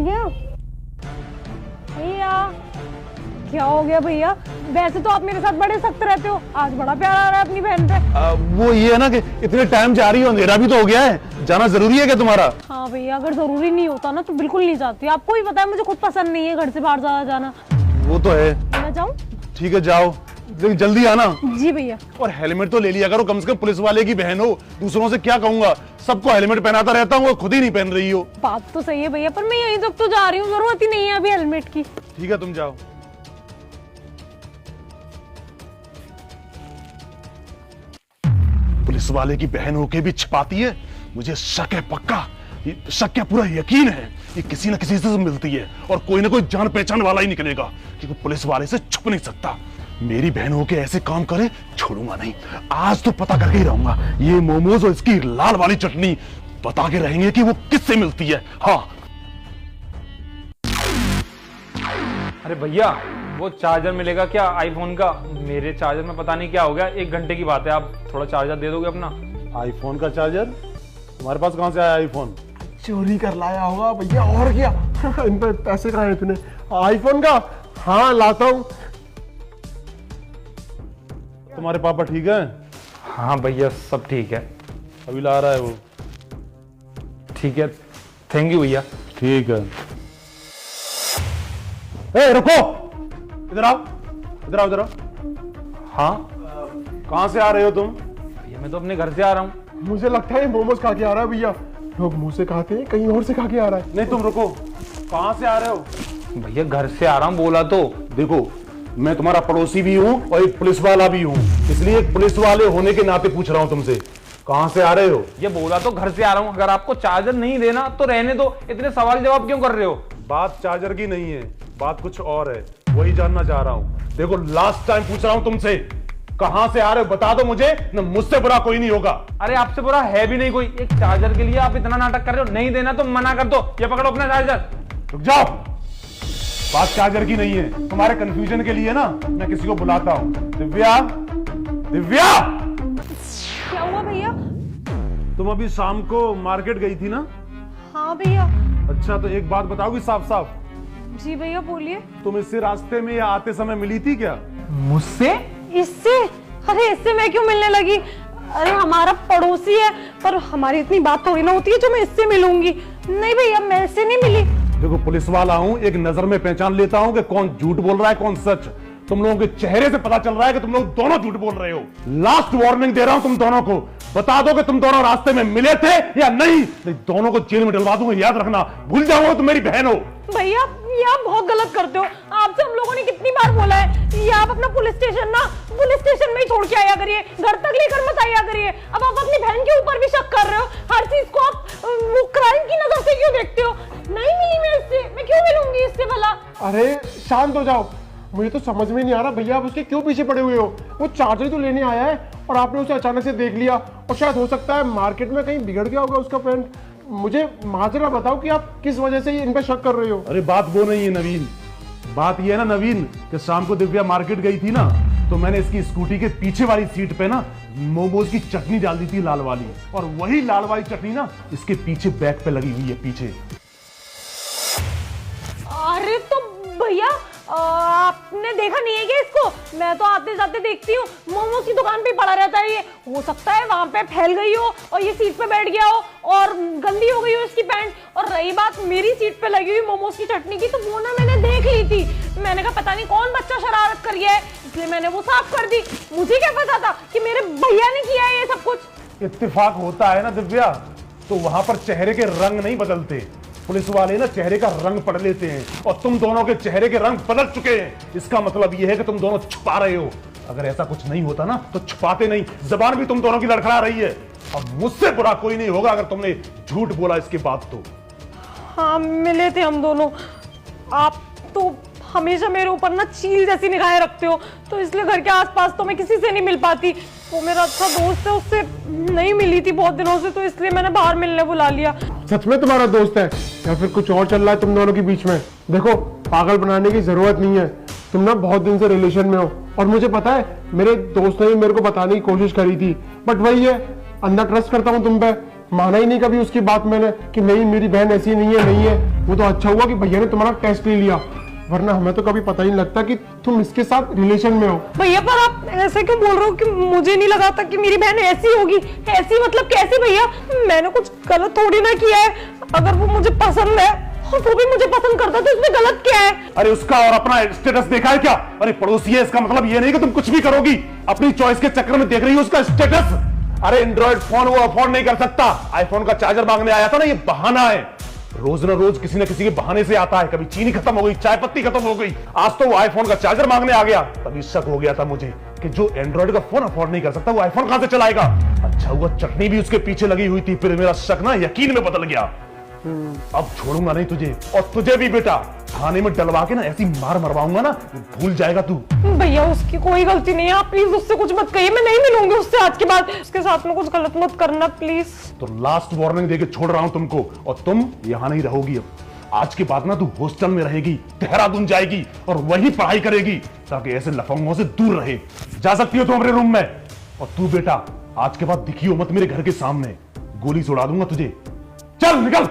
गया भैया? क्या हो गया भैया? वैसे तो आप मेरे साथ बड़े सख्त रहते हो, आज बड़ा प्यार आ रहा है अपनी बहन पे। वो ये है ना कि इतने टाइम जा रही हो, अंधेरा भी तो हो गया है, जाना जरूरी है क्या तुम्हारा? हाँ भैया, अगर जरूरी नहीं होता ना तो बिल्कुल नहीं जाती। आपको ही पता है मुझे खुद पसंद नहीं है घर से बाहर ज्यादा जाना। वो तो है। मैं जाऊँ? ठीक है जाओ, लेकिन जल्दी आना। जी भैया। और हेलमेट तो ले लिया करो, कम से कम पुलिस वाले की बहन हो, दूसरों से क्या कहूंगा, सबको हेलमेट पहनाता रहता हूँ, खुद ही नहीं पहन रही हो। बात तो सही है भैया, पर मैं यहीं तक तो जा रही हूँ, जरूरत ही नहीं है अभी हेलमेट की। ठीक है तुम जाओ। पुलिस वाले की बहन होके भी छिपाती है, मुझे शक है, पक्का शक क्या पूरा यकीन है ये किसी न किसी से मिलती है और कोई ना कोई जान पहचान वाला ही निकलेगा, क्योंकि पुलिस वाले से छुप नहीं सकता। मेरी बहन होके ऐसे काम करे छोड़ूंगा नहीं, आज तो पता करके ही रहूंगा। ये मोमोज और इसकी लाल वाली चटनी बता के रहेंगे कि वो किससे मिलती है। हाँ। अरे भैया, वो चार्जर मिलेगा क्या आईफोन का? मेरे चार्जर में पता नहीं क्या हो गया, 1 घंटे की बात है, आप थोड़ा चार्जर दे दोगे अपना? आईफोन का चार्जर तुम्हारे पास कहां से आया? आईफोन चोरी कर लाया होगा भैया, और क्या। इन पे पैसे कहाँ हैं इतने? आईफोन का? हाँ लाता हूँ। तुम्हारे पापा ठीक है? हाँ भैया, सब ठीक है। अभी ला रहा है वो। ठीक है, थैंक यू भैया। ठीक है। ए रुको, इधर आओ, इधर आओ, इधर आओ। हाँ कहां से आ रहे हो तुम? भैया, मैं तो अपने घर से आ रहा हूँ। मुझे लगता है मोमोज खा के आ रहा है भैया। लोग मुंह से खाते हैं, कहीं और से खा के आ रहा है। नहीं तुम रुको, कहां से आ रहे हो? भैया घर से आ रहा हूँ बोला तो। देखो मैं तुम्हारा पड़ोसी भी हूँ और एक पुलिस वाला भी हूँ, इसलिए एक पुलिस वाले होने के नाते पूछ रहा हूँ तुमसे, कहां से आ रहे हो? ये बोला तो घर से आ रहा हूँ, अगर आपको चार्जर नहीं देना तो रहने दो, इतने सवाल जवाब क्यों कर रहे हो? बात चार्जर की नहीं है, बात कुछ और है, वही जानना चाह रहा हूँ। देखो लास्ट टाइम पूछ रहा हूँ तुमसे, कहां से आ रहे हो बता दो मुझे, न मुझसे बुरा कोई नहीं होगा। अरे आपसे बुरा है भी नहीं कोई, एक चार्जर के लिए आप इतना नाटक कर रहे हो। नहीं देना तो मना कर दो, ये पकड़ो अपना चार्जर। रुक जाओ, बात चार्जर की नहीं है, तुम्हारे कंफ्यूजन के लिए ना मैं किसी को बुलाता हूँ। दिव्या, दिव्या, क्या हुआ भैया? तुम अभी शाम को मार्केट गई थी ना? हाँ भैया। अच्छा तो एक बात बताओगी साफ साफ, जी भैया बोलिए। तुम इससे रास्ते में या आते समय मिली थी क्या? मुझसे? इससे? अरे इससे मैं क्यों मिलने लगी? अरे हमारा पड़ोसी है, पर हमारी इतनी बात थोड़ी ना होती है जो मैं इससे मिलूंगी। नहीं भैया, मैं इससे नहीं मिली। देखो पुलिस वाला हूं, एक नजर में पहचान लेता हूं कि कौन झूठ बोल रहा है कौन सच। तुम लोगों के चेहरे से पता चल रहा है कि तुम लोग दोनों झूठ बोल रहे हो। लास्ट वार्निंग दे रहा हूं तुम दोनों को, बता दो कि तुम दोनों रास्ते में मिले थे या नहीं दोनों को जेल में डलवा दूंगा, याद रखना। भूल जाओ तुम मेरी बहन हो। भैया ये आप बहुत गलत करते हो, आपसे हम लोगों ने कितनी बार बोला है ये आप अपना पुलिस स्टेशन में ही छोड़ के आया करिए, घर तक लेकर मत आया करिए। अब आप अपनी बहन के ऊपर भी शक कर रहे हो, हर चीज को आप वो क्राइम की नजर से क्यों देखते हो? नहीं मिली मैं इससे, मैं क्यों मिलूंगी इससे भला? अरे शांत हो जाओ, मुझे तो समझ में नहीं आ रहा भैया आप उसके क्यों पीछे पड़े हुए हो। वो चार्जर तो लेने आया है और आपने उसे अचानक से देख लिया, और शायद हो सकता है मार्केट में कहीं बिगड़ गया होगा उसका फ्रेंड। मुझे माजरा बताओ कि आप किस वजह से इन पर शक कर रहे हो। अरे बात वो नहीं है नवीन, बात ये है ना नवीन कि शाम को दिव्या मार्केट गई थी ना, तो मैंने इसकी स्कूटी के पीछे वाली सीट पे ना मोमोज की चटनी डाल दी थी लाल वाली, और वही लाल वाली चटनी ना इसके पीछे बैक पे लगी हुई है पीछे। अरे तो भैया आपने देखा नहीं है क्या इसको? मैं तो आते जाते देखती हूँ, मोमोज की दुकान पे पड़ा रहता है ये। हो सकता है वहां पे फैल गई हो और ये सीट पे बैठ गया हो और गंदी हो गई हो इसकी पैंट। और रही बात मेरी सीट पे लगी हुई मोमोज की चटनी की, तो वो ना मैंने देख ली थी। मैंने कहा पता नहीं कौन बच्चा शरारत कर गया है, इसलिए मैंने वो साफ कर दी। मुझे क्या पता था कि मेरे भैया ने किया है ये सब कुछ। इत्तेफाक होता है ना दिव्या, तो वहां पर चेहरे के रंग नहीं बदलते, पुलिस वाले ना चेहरे का रंग पढ़ लेते हैं, और तुम दोनों के चेहरे के रंग बदल चुके हैं। इसका मतलब यह है कि तुम दोनों छुपा रहे हो। अगर ऐसा कुछ नहीं होता ना तो छुपाते नहीं, जबान भी तुम दोनों की लड़खड़ा रही है, और मुझसे बुरा कोई नहीं होगा अगर तुमने झूठ बोला इसके बाद तो। हाँ मिले थे हम दोनों। आप तो हमेशा मेरे ऊपर ना चील जैसी निगाहें रखते हो, तो इसलिए घर के आसपास तो मैं किसी से नहीं मिल पाती। वो मेरा अच्छा दोस्त है, उससे नहीं मिली थी बहुत दिनों से, तो इसलिए मैंने बाहर मिलने बुला लिया। सच में तुम्हारा दोस्त है या फिर कुछ और चल रहा है तुम दोनों के बीच में? देखो पागल बनाने की जरूरत नहीं है, तुम ना बहुत दिन से रिलेशन में हो, और मुझे पता है मेरे दोस्त ने भी मेरे को बताने की कोशिश करी थी, बट वही है, अंधा ट्रस्ट करता हूँ तुम पे। माना ही नहीं कभी उसकी बात मैंने कि नहीं मेरी बहन ऐसी नहीं है नहीं है। वो तो अच्छा हुआ कि भैया ने तुम्हारा टेस्ट ले लिया, वरना हमें तो कभी पता ही नहीं लगता कि तुम इसके साथ रिलेशन में हो। भैया पर आप ऐसे क्यों बोल रहे हो कि मुझे नहीं लगा था कि मेरी बहन ऐसी होगी। ऐसी मतलब कैसे भैया? मैंने कुछ गलत थोड़ी ना किया है। अगर वो मुझे पसंद है और वो भी मुझे पसंद करता है तो इसमें गलत क्या है? अरे उसका और अपना स्टेटस देखा है क्या? अरे पड़ोसी है इसका मतलब ये नहीं कि तुम कुछ भी करोगी। अपनी चॉइस के चक्कर में देख रही हो उसका स्टेटस। अरे एंड्रॉइड फोन वो अफोर्ड नहीं कर सकता। आईफोन का चार्जर मांगने आया था ना, ये बहाना है। रोज ना रोज किसी न किसी के बहाने से आता है। कभी चीनी खत्म हो गई, चाय पत्ती खत्म हो गई, आज तो वो आईफोन का चार्जर मांगने आ गया। तभी शक हो गया था मुझे कि जो एंड्रॉइड का फोन अफोर्ड नहीं कर सकता वो आईफोन कहां से चलाएगा। अच्छा हुआ चटनी भी उसके पीछे लगी हुई थी, फिर मेरा शक ना यकीन में बदल गया। अब छोड़ूंगा नहीं तुझे, और तुझे भी बेटा। थाने में डलवा के ना ऐसी मार मरवाऊंगा ना, भूल जाएगा तू। भैया उसकी कोई गलती नहीं है, आप प्लीज उससे कुछ मत कहिए। मैं नहीं मिलूंगी उससे आज के बाद। उसके साथ में कुछ गलत मत करना प्लीज। तो लास्ट वार्निंग देके छोड़ रहा हूं तुमको, और तुम यहां नहीं रहोगी। अब आज के बाद ना तू हॉस्टल में रहेगी, देहरादून जाएगी और वही पढ़ाई करेगी, ताकि ऐसे लफंगों से दूर रहे। जा सकती हो तुम अपने रूम में। और तू बेटा आज के बाद दिखियो मत मेरे घर के सामने, गोली सुड़ा दूंगा तुझे। चल निकल।